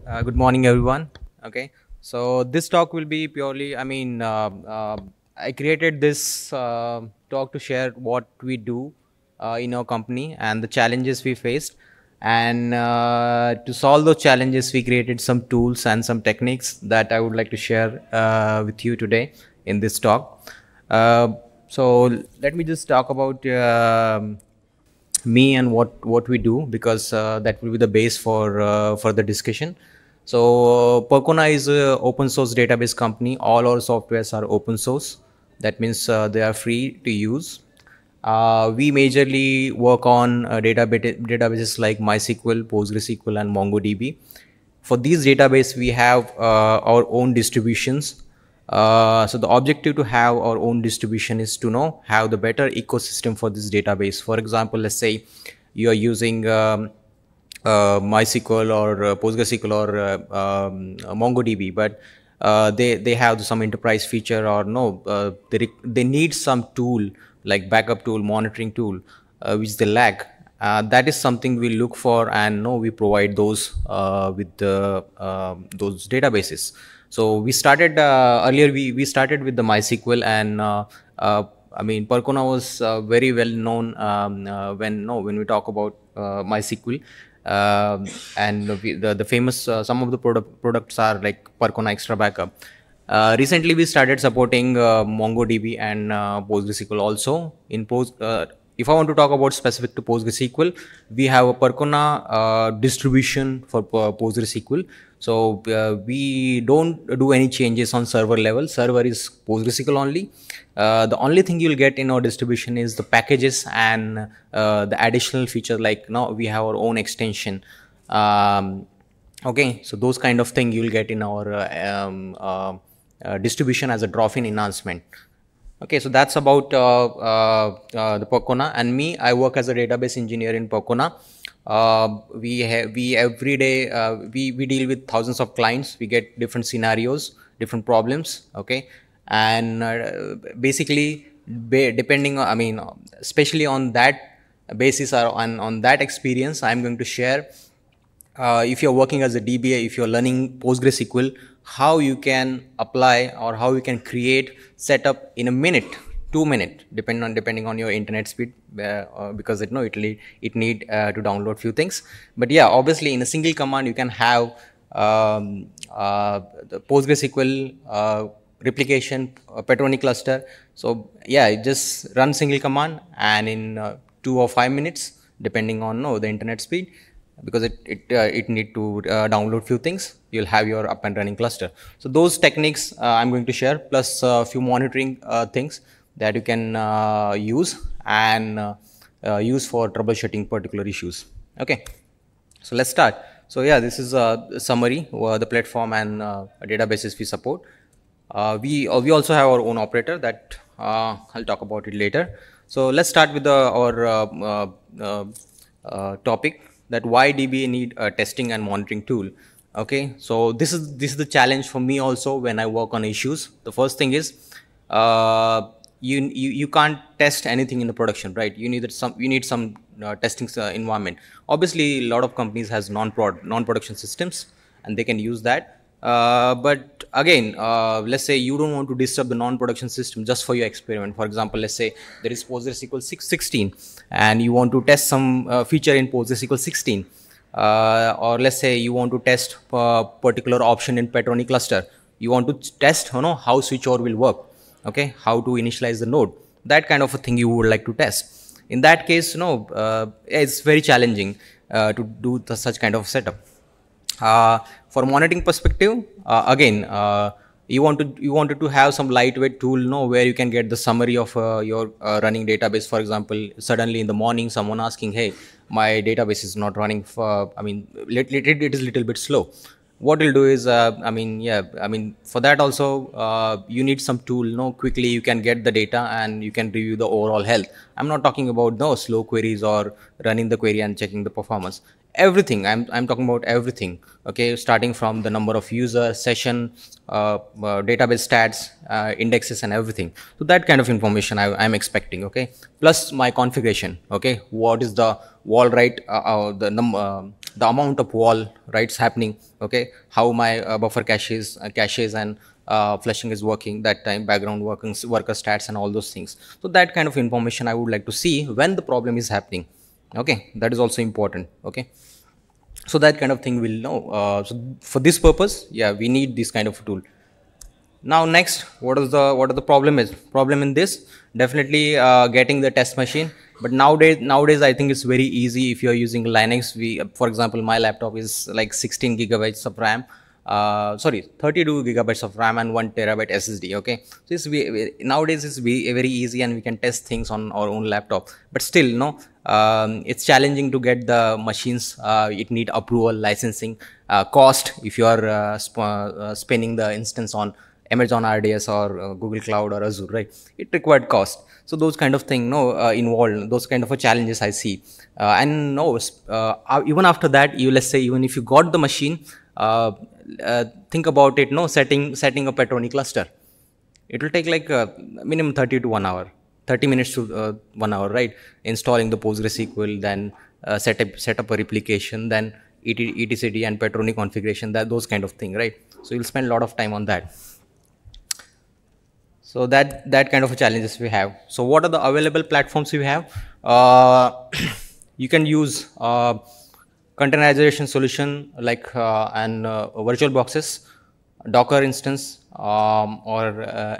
Good morning, everyone. Okay, so this talk will be purely, I created this talk to share what we do in our company and the challenges we faced. And to solve those challenges, we created some tools and some techniques that I would like to share with you today in this talk. Uh, so let me just talk about me and what we do, because that will be the base for the discussion. So Percona is a open source database company. All our softwares are open source. That means they are free to use. We majorly work on databases like MySQL, PostgreSQL, and MongoDB. For these database, we have our own distributions. So the objective to have our own distribution is to know have the better ecosystem for this database. For example, let's say you are using MySQL or PostgreSQL or MongoDB, but they have some enterprise feature, or no, they need some tool like backup tool, monitoring tool, which they lack. That is something we look for, and no, we provide those with those databases. So we started earlier. We started with the MySQL, and Percona was very well known when we talk about MySQL. And the famous some of the products are like Percona Extra Backup. Recently, we started supporting MongoDB and PostgreSQL also. If I want to talk about specific to PostgreSQL, we have a Percona distribution for PostgreSQL. So we don't do any changes on server level. Server is PostgreSQL only. The only thing you'll get in our distribution is the packages and the additional feature, like now we have our own extension. Okay, so those kind of thing you'll get in our distribution as a drop-in enhancement. Okay, so that's about the Percona. And me, I work as a database engineer in Percona. We every day we deal with thousands of clients. We get different scenarios, different problems. Okay, and basically depending on, especially on that basis or on that experience, I'm going to share. If you're working as a DBA, if you're learning PostgreSQL, how you can apply or how you can create setup in a minute, 2 minutes, depending on your internet speed, because it need to download few things. But yeah, obviously in a single command you can have the PostgreSQL replication, Percona cluster. So yeah, just run single command, and in 2 or 5 minutes, depending on the internet speed, because it need to download few things, you'll have your up and running cluster. So those techniques I'm going to share, plus a few monitoring things that you can use and use for troubleshooting particular issues. Okay, so let's start. So yeah, this is a summary the platform and databases we support. We also have our own operator that I'll talk about it later. So let's start with our topic, that why DBA need a testing and monitoring tool. Okay, so this is the challenge for me also when I work on issues. The first thing is you can't test anything in the production, right? You need some testing environment. Obviously, a lot of companies has non-production systems, and they can use that. But again, let's say you don't want to disturb the non-production system just for your experiment. For example, let's say there is PostgreSQL 16 and you want to test some feature in PostgreSQL 16, or let's say you want to test a particular option in Percona cluster. You want to test how switchover will work, okay, how to initialize the node, that kind of a thing you would like to test. In that case, it's very challenging to do such kind of setup. For monitoring perspective, again, you wanted to have some lightweight tool, where you can get the summary of your running database. For example, suddenly in the morning, someone asking, "Hey, my database is not running. It is a little bit slow." What we'll do is, for that also, you need some tool. Quickly you can get the data and you can review the overall health. I'm not talking about slow queries or running the query and checking the performance. Everything, I'm talking about everything. Okay, starting from the number of user, session, database stats, indexes, and everything. So that kind of information I'm expecting. Okay, plus my configuration. Okay, what is the wall write, the amount of wall writes happening, okay, how my buffer caches and flushing is working, that time background worker stats and all those things. So that kind of information I would like to see when the problem is happening. Okay, that is also important. Okay, so that kind of thing will know. So for this purpose, yeah, we need this kind of tool. Now next, what are the problem in this? Definitely getting the test machine. But nowadays I think it's very easy if you are using Linux. We for example, my laptop is like 16 gigabytes of RAM, sorry, 32 gigabytes of RAM and 1 terabyte SSD. Okay, so nowadays it's very easy and we can test things on our own laptop. But still, no, it's challenging to get the machines. It need approval, licensing, cost. If you are spinning the instance on Amazon RDS or Google Cloud or Azure, right? It required cost. So those kind of thing, no, involved. Those kind of challenges I see. And no, even after that, let's say even if you got the machine, think about it. No, setting a Petroni cluster. It will take like minimum 30 to 1 hour, 30 minutes to 1 hour, right? Installing the PostgreSQL, then set up a replication, then etcd and Petroni configuration, those kind of thing, right? So you'll spend a lot of time on that. So that kind of challenges we have. So what are the available platforms we have? You can use containerization solution like and virtual boxes, Docker instance, or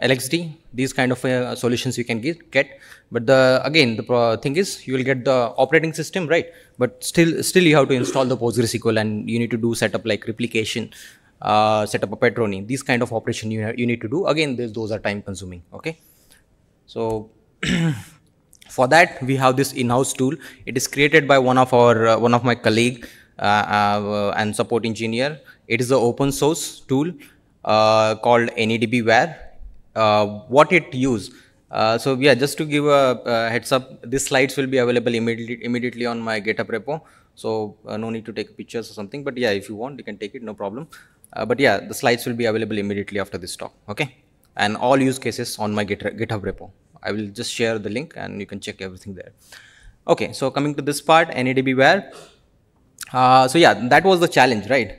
LXD. These kind of solutions you can get. But again the thing is you will get the operating system, right? But still you have to install the PostgreSQL and you need to do setup like replication, set up a Petroni. These kind of operation you need to do. Again, those are time consuming. Okay, so for that we have this in-house tool. It is created by one of my colleague and support engineer. It is an open source tool called NEDBware. What it use? So yeah, just to give a heads up, these slides will be available immediately on my GitHub repo. So no need to take pictures or something. But yeah, if you want, you can take it, no problem. But yeah, the slides will be available immediately after this talk. Okay, and all use cases on my GitHub repo. I will just share the link and you can check everything there. Okay, so coming to this part, NEDBware. So yeah, that was the challenge, right?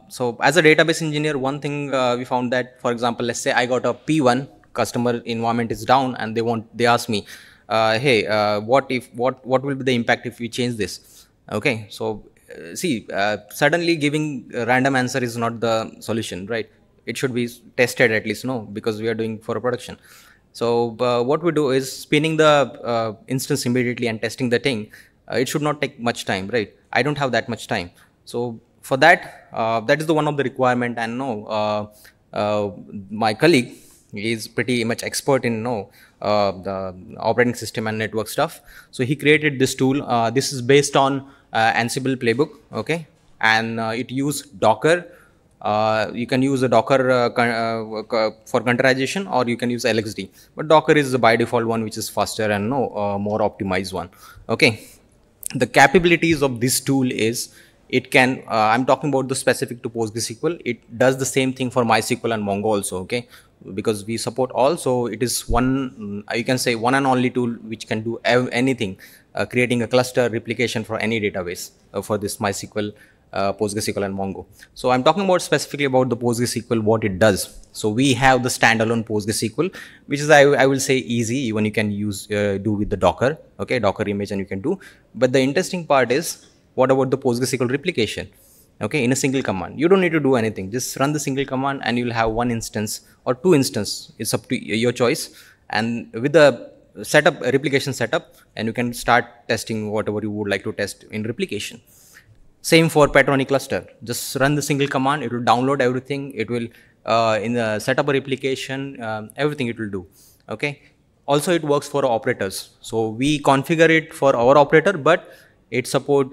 So as a database engineer, one thing we found that, for example, let's say I got a P1 customer environment is down and they ask me, hey, what will be the impact if we change this? Okay, so see, suddenly giving a random answer is not the solution, right? It should be tested at least, no, because we are doing for a production. So what we do is spinning the instance immediately and testing the thing. It should not take much time, right? I don't have that much time. So for that, that is the one of the requirement. And no, my colleague is pretty much expert in the operating system and network stuff. So he created this tool. This is based on Ansible playbook, okay, and it use Docker. You can use a Docker for containerization, or you can use LXD. But Docker is the by default one, which is faster and more optimized one. Okay, the capabilities of this tool is it can. I'm talking about the specific to PostgreSQL. It does the same thing for MySQL and Mongo also. Okay, because we support all, so it is one. You can say one and only tool which can do anything. Creating a cluster replication for any database for this MySQL, PostgreSQL and Mongo. So I'm talking about specifically about the PostgreSQL, what it does. So we have the standalone PostgreSQL, which is I will say easy, even you can use do with the Docker, okay, Docker image, and you can do. But the interesting part is, what about the PostgreSQL replication? Okay, in a single command, you don't need to do anything. Just run the single command and you'll have one instance or two instances. It's up to your choice. And with the setup, replication setup, and you can start testing whatever you would like to test in replication. Same for Petroni cluster. Just run the single command. It will download everything. It will in the setup a replication, everything it will do. Okay. Also, it works for operators. So we configure it for our operator, but it support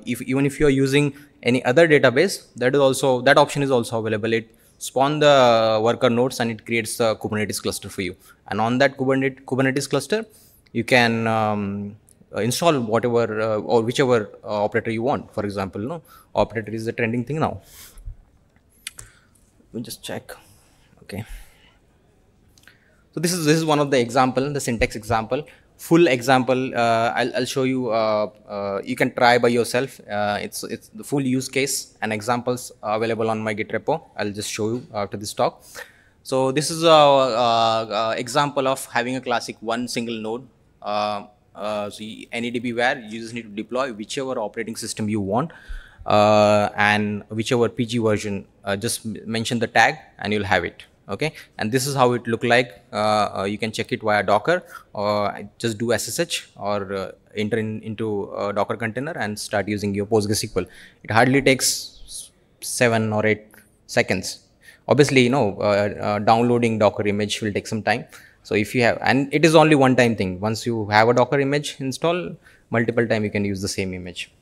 even if you are using any other database, that option is also available. It spawn the worker nodes and it creates a Kubernetes cluster for you. And on that Kubernetes cluster, you can install whatever or whichever operator you want. For example, operator is the trending thing now. Let me just check. Okay. So this is one of the example, the syntax example. full example. I'll show you. You can try by yourself. It's the full use case and examples available on my Git repo. I'll just show you after this talk. So this is a example of having a classic one single node. Any DB where you just need to deploy whichever operating system you want, and whichever PG version. Just mention the tag and you'll have it. Okay, and this is how it look like. You can check it via Docker, or just do SSH, or enter into a Docker container and start using your PostgreSQL. It hardly takes 7 or 8 seconds. Obviously, downloading Docker image will take some time. So if you have, and it is only one time thing. Once you have a Docker image installed, multiple time you can use the same image.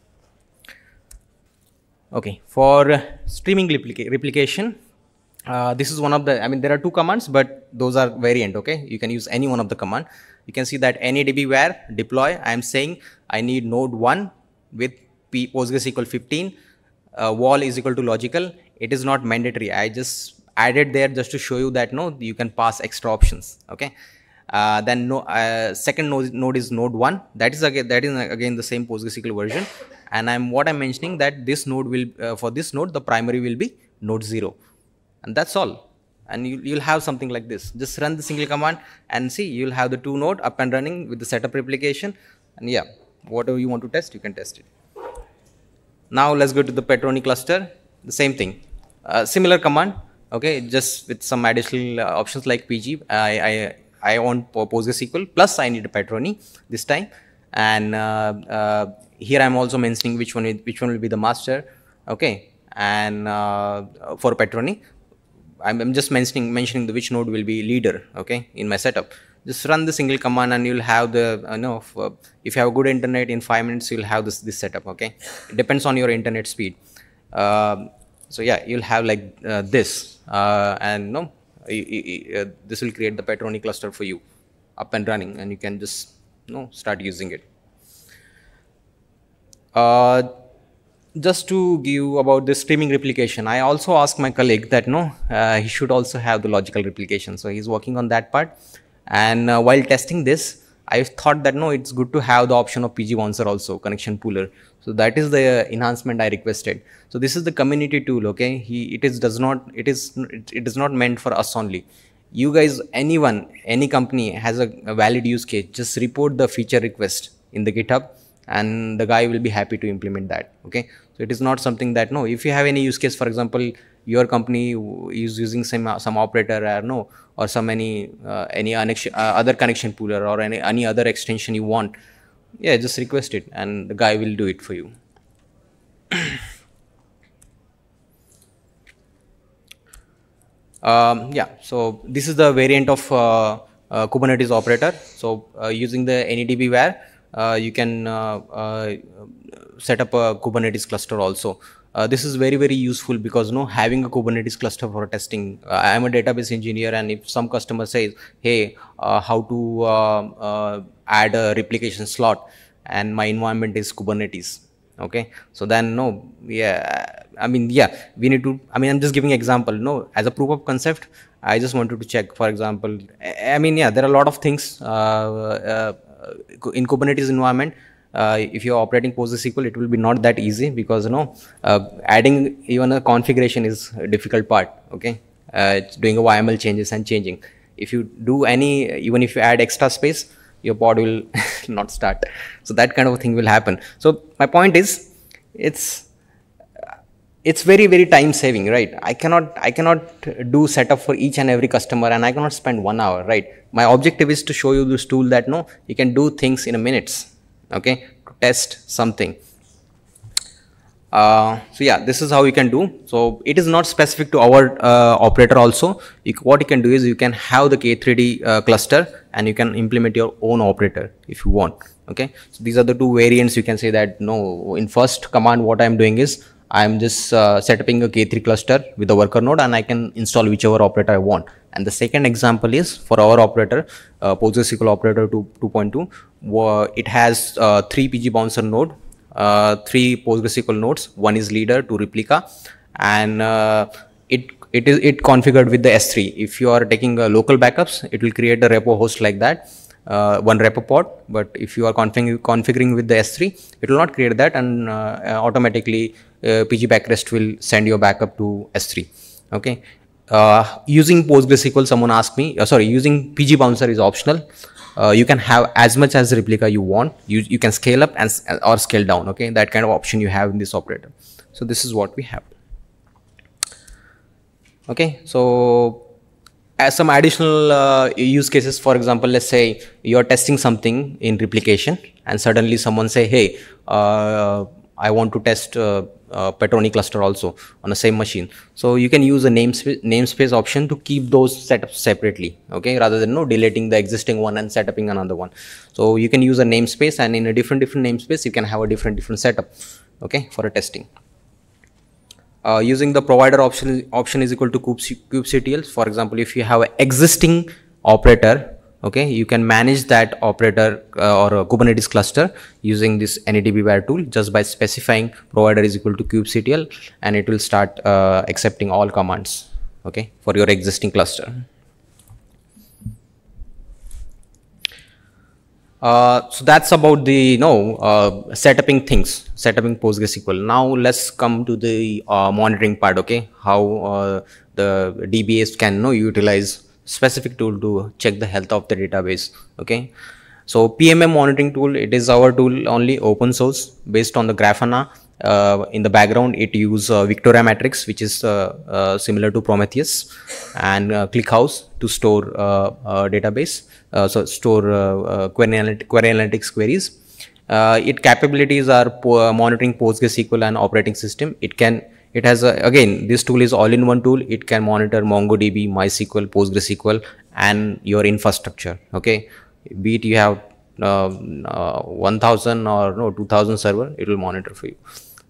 Okay, for streaming replication, this is one of the, there are two commands, but those are variant. Okay, you can use any one of the command. You can see that any dbware deploy, I am saying I need node 1 with PostgreSQL 15, wall is equal to logical. It is not mandatory. I just added there just to show you that you can pass extra options. Okay, then second node is node 1. That is again the same PostgreSQL version, and what I'm mentioning that this node will for this node the primary will be node 0. And that's all. And you'll have something like this. Just run the single command and see, you'll have the 2 node up and running with the setup replication. And yeah, whatever you want to test, you can test it. Now let's go to the Percona cluster. The same thing. Similar command. Okay, just with some additional options like PG. I want PostgreSQL plus I need a Percona this time. And here I'm also mentioning which one will be the master. Okay, and for Percona. I'm just mentioning which node will be leader. Okay, in my setup, just run the single command and you'll have the if you have good internet, in 5 minutes you'll have this setup. Okay, it depends on your internet speed. So yeah, you'll have like this, and this will create the Percona cluster for you, up and running, and you can just start using it. Just to give about the streaming replication, I also asked my colleague that he should also have the logical replication. So he's working on that part. And while testing this, I thought that it's good to have the option of PG bouncer also, connection pooler. So that is the enhancement I requested. So this is the community tool. Okay, it is not meant for us only. You guys, any company has a valid use case, just report the feature request in the GitHub, and the guy will be happy to implement that. Okay, so it is not something that if you have any use case, for example, your company is using some operator or some any other connection pooler or any other extension you want, yeah, just request it and the guy will do it for you. Yeah, so this is the variant of Kubernetes operator. So using the AnyDBware, you can set up a Kubernetes cluster also. This is very, very useful because having a Kubernetes cluster for testing. I am a database engineer, and if some customer says, hey, how to add a replication slot, and my environment is Kubernetes. Okay, so then we need to, I'm just giving example, as a proof of concept, I just wanted to check, for example, there are a lot of things in Kubernetes environment. If you're operating PostgreSQL, it will be not that easy because adding even a configuration is a difficult part. Okay, doing a YML changes and changing. If you do even if you add extra space, your pod will not start. So that kind of thing will happen. So my point is, it's very, very time saving, right? I cannot do setup for each and every customer, and I cannot spend 1 hour, right? My objective is to show you this tool that you can do things in a minutes. Okay, to test something. So yeah, this is how you can do. So it is not specific to our operator also. What you can do is you can have the K3D cluster and you can implement your own operator if you want. Okay, so these are the two variants. You can say that in first command what I am doing is I am just setting a K3 cluster with the worker node, and I can install whichever operator I want. And the second example is for our operator, PostgreSQL operator 2.2. It has 3 PG bouncer node, 3 PostgreSQL nodes. One is leader, 2 replica, and it configured with the S3. If you are taking local backups, it will create a repo host like that, one repo pod, but if you are configuring with the S3, it will not create that, and automatically PG backrest will send your backup to S3. Okay. Using PostgreSQL, someone asked me, sorry, using PG bouncer is optional. You can have as much as replica you want. You can scale up and or scale down. Okay, that kind of option you have in this operator. So this is what we have. Okay, so as some additional use cases, for example, let's say you're testing something in replication and suddenly someone say, hey, I want to test Percona cluster also on the same machine. So you can use a namespace option to keep those setups separately, okay, rather than deleting the existing one and setting another one. So you can use a namespace, and in a different namespace you can have a different setup, okay, for a testing. Using the provider option is equal to kubectl. For example, if you have an existing operator, okay, you can manage that operator or a Kubernetes cluster using this NADB tool just by specifying provider is equal to kubectl, and it will start accepting all commands, okay, for your existing cluster. So that's about the setuping PostgreSQL. Now let's come to the monitoring part. Okay, how the DBAs can utilize specific tool to check the health of the database. Okay, so PMM monitoring tool, it is our tool, only open source, based on the Grafana. In the background it use Victoria Matrix, which is similar to Prometheus, and ClickHouse to store database. So store query analytics queries. Its capabilities are monitoring PostgreSQL and operating system. It has again, this tool is all-in-one tool. It can monitor MongoDB, MySQL, PostgreSQL, and your infrastructure. Okay, be it you have 1000 or 2000 server, it will monitor for you.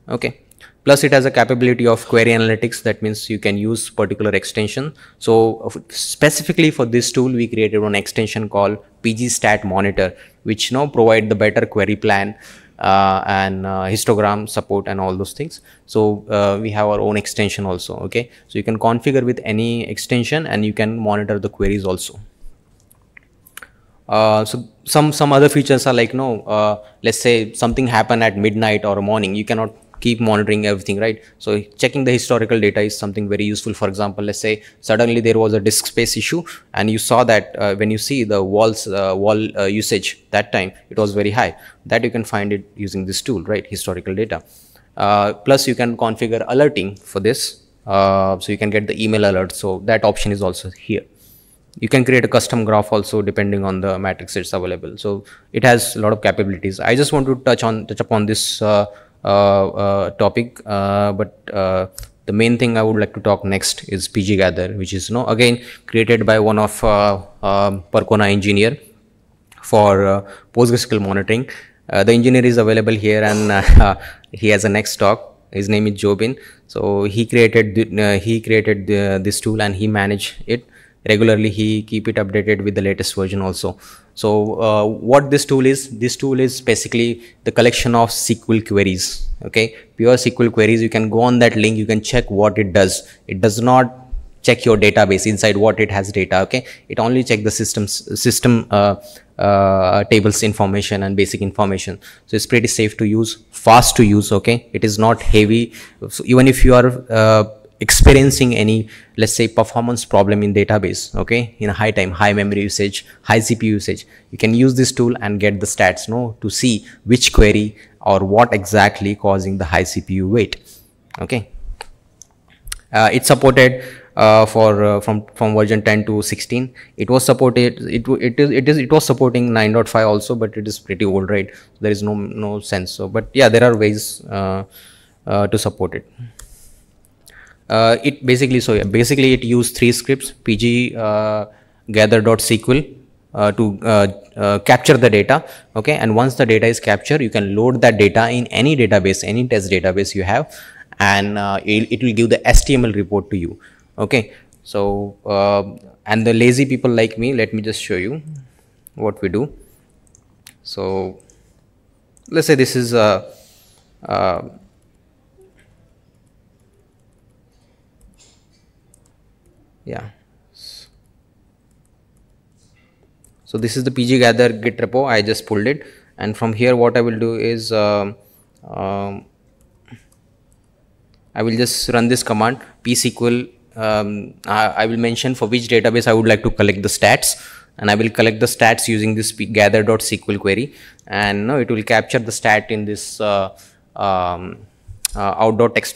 Okay. Plus it has a capability of query analytics. That means you can use particular extension. So specifically for this tool, we created one extension called PGStat Monitor, which provide the better query plan and histogram support and all those things. So we have our own extension also. Okay, so you can configure with any extension and you can monitor the queries also. So some other features are like let's say something happened at midnight or morning, you cannot keep monitoring everything, right? So checking the historical data is something very useful. For example, let's say suddenly there was a disk space issue and you saw that when you see the wall usage, that time it was very high, that you can find it using this tool, right? Historical data. Plus you can configure alerting for this, so you can get the email alert. So that option is also here. You can create a custom graph also depending on the matrix it's available. So it has a lot of capabilities. I just want to touch upon this topic, but the main thing I would like to talk next is pggather, which is again created by one of Percona engineer for PostgreSQL monitoring. The engineer is available here, and he has a next talk. His name is Jobin. So he created this tool, and he manage it regularly. He keep it updated with the latest version also. So what this tool is basically the collection of SQL queries. Okay, pure SQL queries. You can go on that link, you can check what it does. It does not check your database inside what it has data. Okay, it only check the system tables information and basic information. So it's pretty safe to use, fast to use. Okay, it is not heavy. So even if you are experiencing any, let's say, performance problem in database, okay, in a high memory usage, high CPU usage, you can use this tool and get the stats to see which query or what exactly causing the high CPU weight. Okay, it's supported from version 10 to 16. It was supported, it was supporting 9.5 also, but it is pretty old, right? There is no sense. So but yeah, there are ways to support it. It basically it used 3 scripts: pg gather.sql to capture the data. Okay, and once the data is captured, you can load that data in any database, any test database you have, and it will give the HTML report to you. Okay, so and the lazy people like me, let me just show you what we do. So let's say this is yeah, So this is the PG gather git repo. I just pulled it, and from here what I will do is um, I will just run this command psql. I will mention for which database I would like to collect the stats, and I will collect the stats using this gather.sql query, and it will capture the stat in this out.txt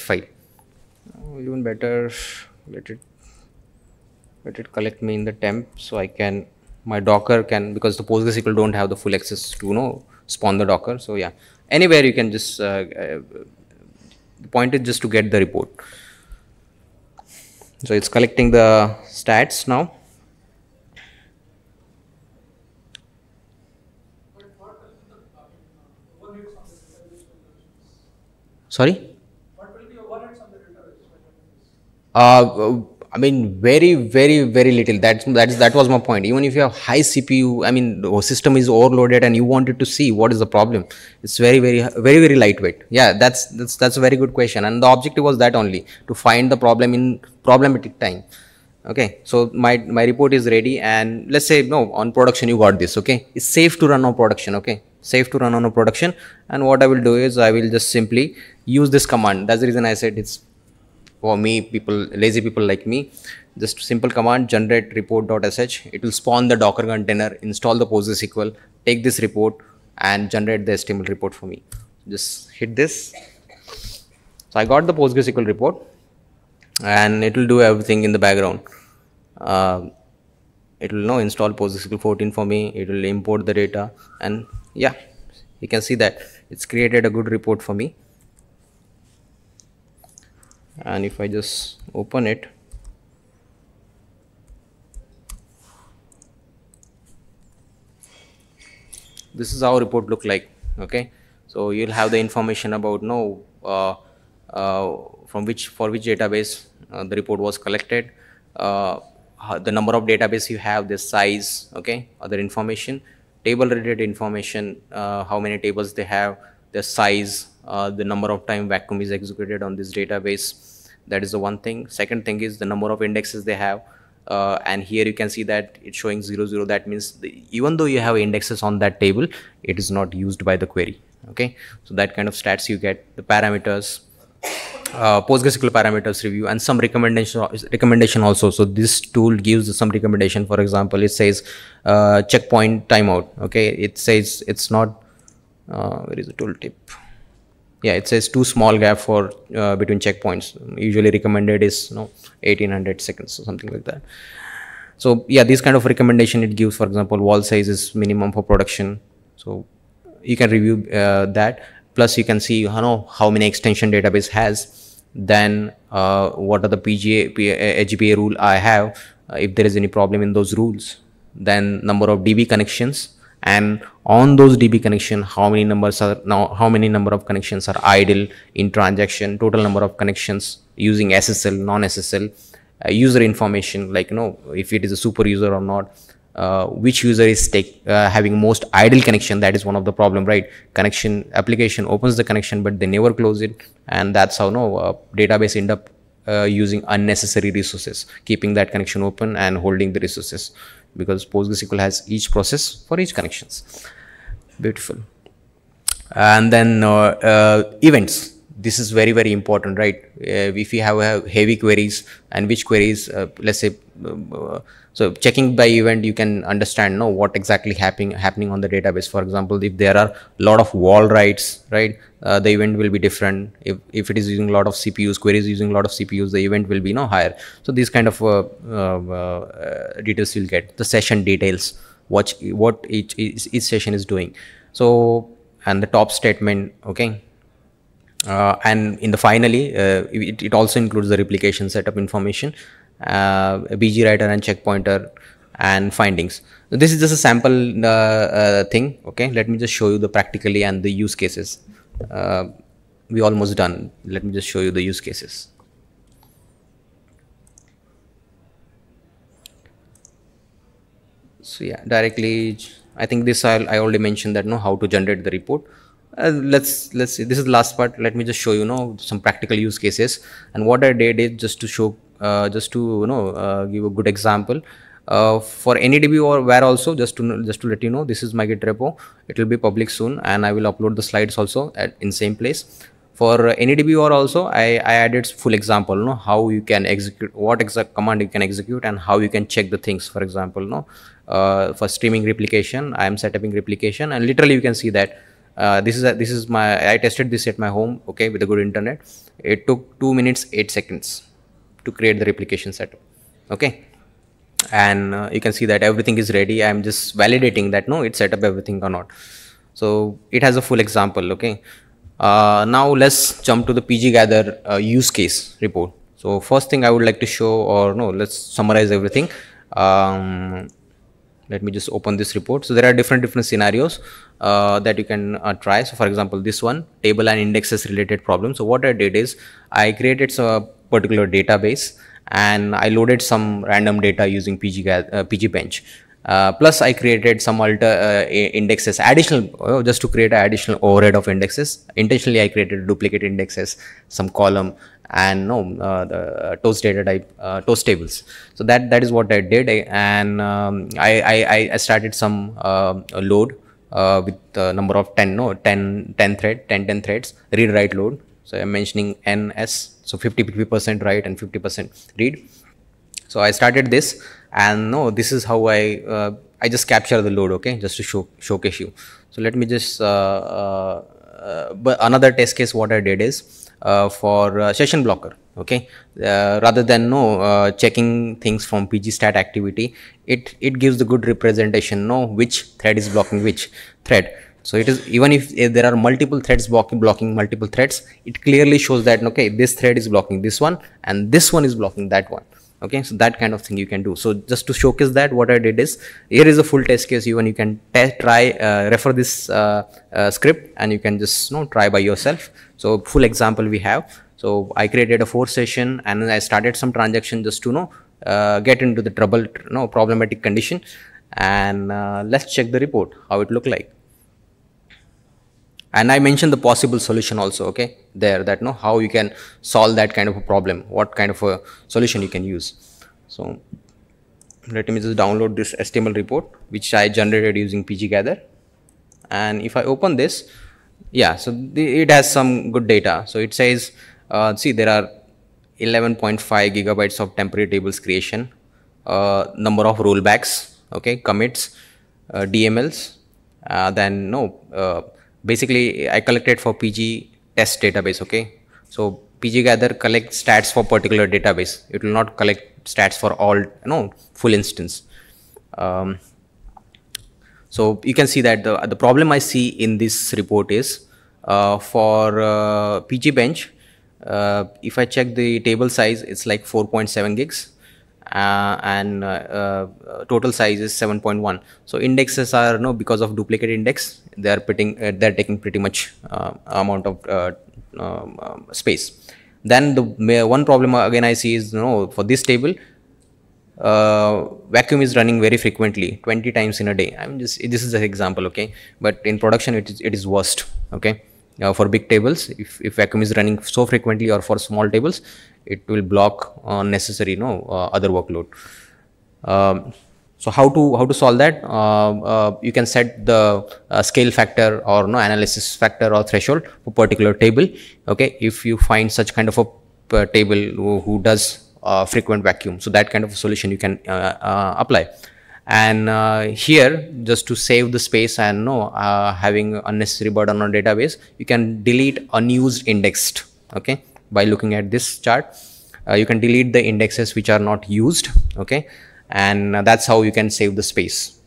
file. Even better, let it collect me in the temp, so I can, my Docker can, because the PostgreSQL don't have the full access to spawn the Docker. So yeah, anywhere you can just the point is just to get the report. So it's collecting the stats now. Sorry? What will be overheads on the database? I mean, very little. That was my point. Even if you have high CPU, I mean, the system is overloaded, and you wanted to see what is the problem. It's very lightweight. Yeah, that's a very good question. And the objective was that only, to find the problem in problematic time. Okay, so my report is ready, and let's say on production you got this. Okay, it's safe to run on production. Okay, safe to run on a production. And what I will do is I will just simply use this command. That's the reason I said it's for me, lazy people like me. Just simple command, generate report.sh. It will spawn the Docker container, install the PostgreSQL, take this report and generate the HTML report for me. Just hit this. So I got the PostgreSQL report, and it will do everything in the background. It will now install PostgreSQL 14 for me. It will import the data, and yeah, you can see that it's created a good report for me. And if I just open it, this is how report look like. Okay, so you'll have the information about for which database the report was collected, the number of database you have, the size, okay, other information, table related information, how many tables they have, the size, the number of time vacuum is executed on this database. That is the one thing. Second thing is the number of indexes they have, and here you can see that it's showing 00. That means even though you have indexes on that table, it is not used by the query. Okay, so that kind of stats you get. The parameters, PostgreSQL parameters review, and some recommendation also. So this tool gives some recommendation. For example, it says checkpoint timeout. Okay, it says it's not where is the tooltip? Yeah, it says too small gap for between checkpoints. Usually recommended is 1800 seconds or something like that. So yeah, this kind of recommendation it gives. For example, wall size is minimum for production, so you can review that. Plus you can see how many extension database has, then what are the HBA rule I have, if there is any problem in those rules, then number of DB connections, and on those DB connection how many number of connections are idle in transaction, total number of connections using SSL, non-SSL, user information, like if it is a super user or not, which user is having most idle connection. That is one of the problem, right? Connection application opens the connection but they never close it, and that's how database end up using unnecessary resources, keeping that connection open and holding the resources, because PostgreSQL has each process for each connections. Beautiful. And then events. This is very important, right? If you have heavy queries, and which queries, let's say, so checking by event, you can understand what exactly happening on the database. For example, if there are a lot of wall writes, right, the event will be different. If it is using a lot of CPUs, queries using a lot of CPUs, the event will be higher. So these kind of details you'll get. The session details, what each session is doing. So, and the top statement, okay. And in the finally, it also includes the replication setup information, a BG writer and checkpointer, and findings. So this is just a sample thing. Okay, let me just show you the practically and the use cases. We almost done. Let me just show you the use cases. So yeah, directly, I think this I already mentioned that how to generate the report. Let's see, this is the last part. Let me just show you some practical use cases. And what I did is just to show give a good example. For AnyDB or where also, just to let you know, this is my Git repo. It will be public soon, and I will upload the slides also in same place. For AnyDB or also, I added full example, how you can execute, what exact command you can execute, and how you can check the things. For example, for streaming replication, I am setting replication, and literally you can see that this is my, I tested this at my home, okay, with a good internet. It took 2 minutes 8 seconds to create the replication setup, okay. And you can see that everything is ready. I'm just validating that no, it set up everything or not. So it has a full example, okay. Now let's jump to the pggather use case report. So first thing I would like to show, or no, let's summarize everything. Let me just open this report. So there are different scenarios that you can try. So for example, this one, table and indexes related problem. So what I did is I created a particular database and I loaded some random data using pgbench. Plus I created some indexes, additional, just to create an additional overhead of indexes. Intentionally I created duplicate indexes, some column, and the toast data type, toast tables. So that is what I did. And I started some load with the number of 10 threads, read write load. So I'm mentioning ns, so 50% write and 50% read. So I started this, and this is how I just capture the load, okay, just to showcase you. So let me just but another test case what I did is for session blocker, okay, rather than checking things from pgstat activity, it gives the good representation, which thread is blocking which thread. So it is, even if there are multiple threads blocking multiple threads, it clearly shows that okay, this thread is blocking this one and this one is blocking that one. Okay, so that kind of thing you can do. So just to showcase that, what I did is, here is a full test case. You can refer this script, and you can just try by yourself. So full example we have. So I created a 4 session, and I started some transaction just to get into the problematic condition. And let's check the report how it look like. And I mentioned the possible solution also, okay, there, that how you can solve that kind of a problem, what kind of a solution you can use. So let me just download this HTML report which I generated using pggather. And if I open this, yeah, so it has some good data. So it says, see, there are 11.5 gigabytes of temporary tables creation, number of rollbacks, okay, commits, DMLs, then basically I collected for PG test database, okay. So pggather collects stats for particular database. It will not collect stats for all full instance. So you can see that the problem I see in this report is for pgbench, if I check the table size, it's like 4.7 gigs. And total size is 7.1. So indexes are because of duplicate index, they are they're taking pretty much amount of space. Then the one problem again I see is for this table, vacuum is running very frequently, 20 times in a day. This is an example, okay, but in production it is worst, okay. For big tables, if vacuum is running so frequently, or for small tables, it will block unnecessary other workload. So how to solve that? You can set the scale factor or analysis factor or threshold for particular table, okay, if you find such kind of a table who does frequent vacuum. So that kind of a solution you can apply. And here, just to save the space and having unnecessary burden on database, you can delete unused indexed, okay, by looking at this chart. You can delete the indexes which are not used, okay, and that's how you can save the space.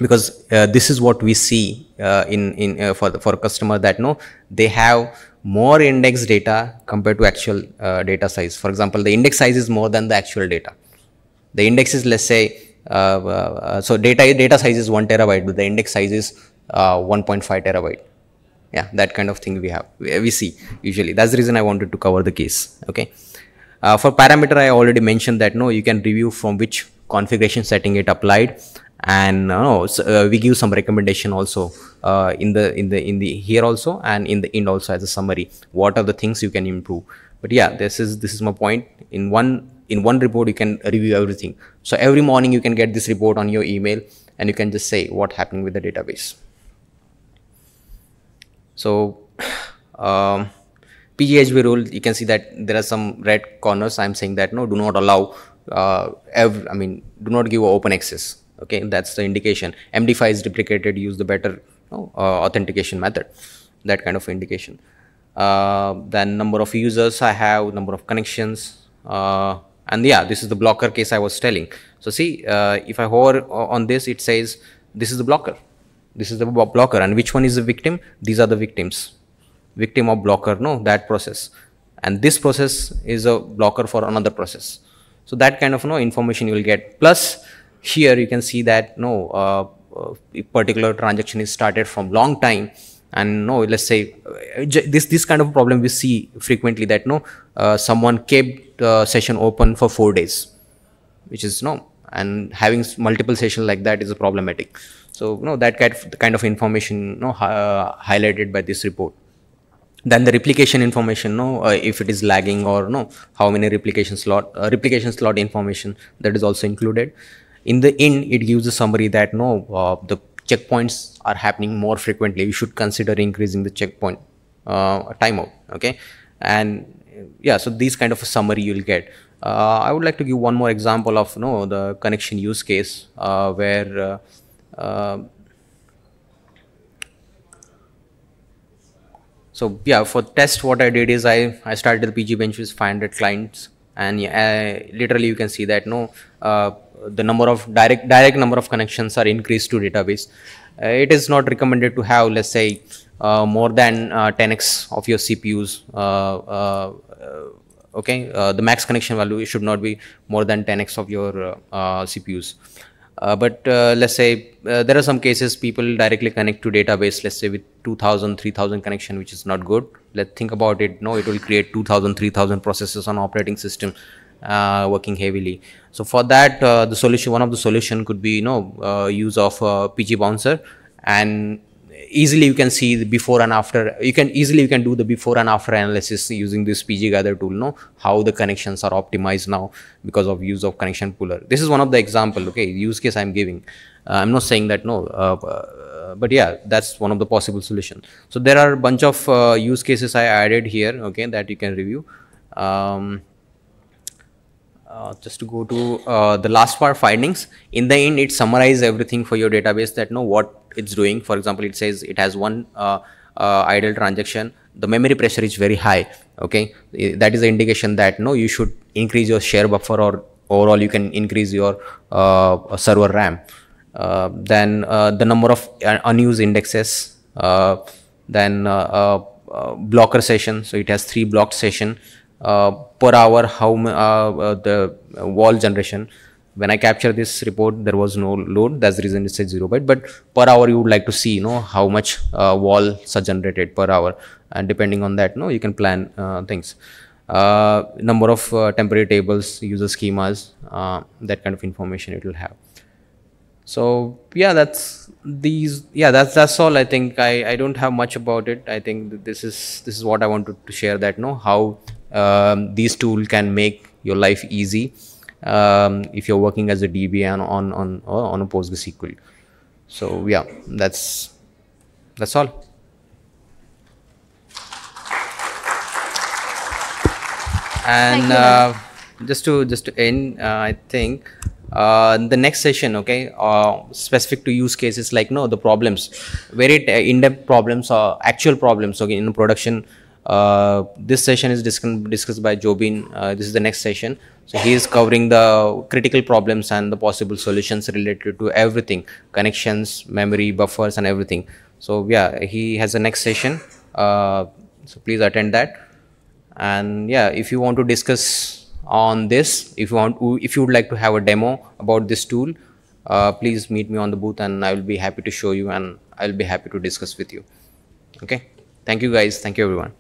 Because this is what we see for a customer, that they have more index data compared to actual data size. For example, the index size is more than the actual data. The index is, let's say, so data size is 1 terabyte, but the index size is 1.5 terabyte. Yeah, that kind of thing we see usually. That's the reason I wanted to cover the case, okay. For parameter, I already mentioned that you can review from which configuration setting it applied, and we give some recommendation also in the here also, and in the end also, as a summary, what are the things you can improve. But yeah, this is my point. In one in one report you can review everything. So every morning you can get this report on your email, and you can just say what happening with the database. So PGHB rule, you can see that there are some red corners. I'm saying that no, do not allow do not give open access. Okay, that's the indication. MD5 is deprecated, use the better authentication method, that kind of indication. Then number of users I have, number of connections, and yeah, this is the blocker case I was telling. So see, if I hover on this, it says this is the blocker. This is the blocker, and which one is the victim? These are the victims. Victim of blocker, no, that process, and this process is a blocker for another process. So that kind of information you will get. Plus here you can see that a particular transaction is started from long time, and let's say this kind of problem we see frequently, that someone kept session open for 4 days, which is and having multiple sessions like that is a problematic. So that kind of information highlighted by this report. Then the replication information, if it is lagging, or how many replication slot information, that is also included. In the end, it gives a summary that the checkpoints are happening more frequently. You should consider increasing the checkpoint timeout. Okay, and yeah, so these kind of a summary you'll get. I would like to give one more example of the connection use case where so yeah, for test what I did is I started the PG bench with 500 clients, and literally you can see that the number of direct number of connections are increased to database. It is not recommended to have, let's say, more than 10x of your CPUs. Okay, the max connection value should not be more than 10x of your CPUs. But let's say there are some cases people directly connect to database, let's say with 2000 3000 connection, which is not good. Let's think about it. It will create 2000 3000 processes on operating system working heavily. So for that, the solution, one of the solution could be use of PG bouncer, and easily you can see the before and after. You can do the before and after analysis using this PG gather tool. How the connections are optimized now because of use of connection pooler. This is one of the example. Okay, use case I'm giving. I'm not saying that but yeah, that's one of the possible solution. So there are a bunch of use cases I added here. Okay, that you can review. Just to go to the last part, findings. In the end, it summarizes everything for your database, that what it's doing. For example, it says it has one idle transaction. The memory pressure is very high. Okay, that is the indication that you should increase your share buffer, or overall you can increase your server RAM. Then the number of unused indexes. Then blocker session. So it has 3 blocked session. Per hour, how the wall generation. When I capture this report, there was no load. That's the reason it says 0 byte. But per hour, you would like to see how much walls are generated per hour, and depending on that, you can plan things. Number of temporary tables, user schemas, that kind of information it will have. So yeah, that's all. I think I don't have much about it. I think this is what I wanted to share, that how these tools can make your life easy if you're working as a DBA on a PostgreSQL. So yeah, that's all. And just to end, I think the next session, okay, specific to use cases, like the problems, very in-depth problems or actual problems, okay, in production. This session is discussed by Jobin. This is the next session. So he is covering the critical problems and the possible solutions related to everything, connections, memory, buffers, and everything. So yeah, he has a next session. So please attend that. And yeah, if you want to discuss on this, if you would like to have a demo about this tool, please meet me on the booth, and I will be happy to show you, and I will be happy to discuss with you. Okay, thank you guys. Thank you everyone.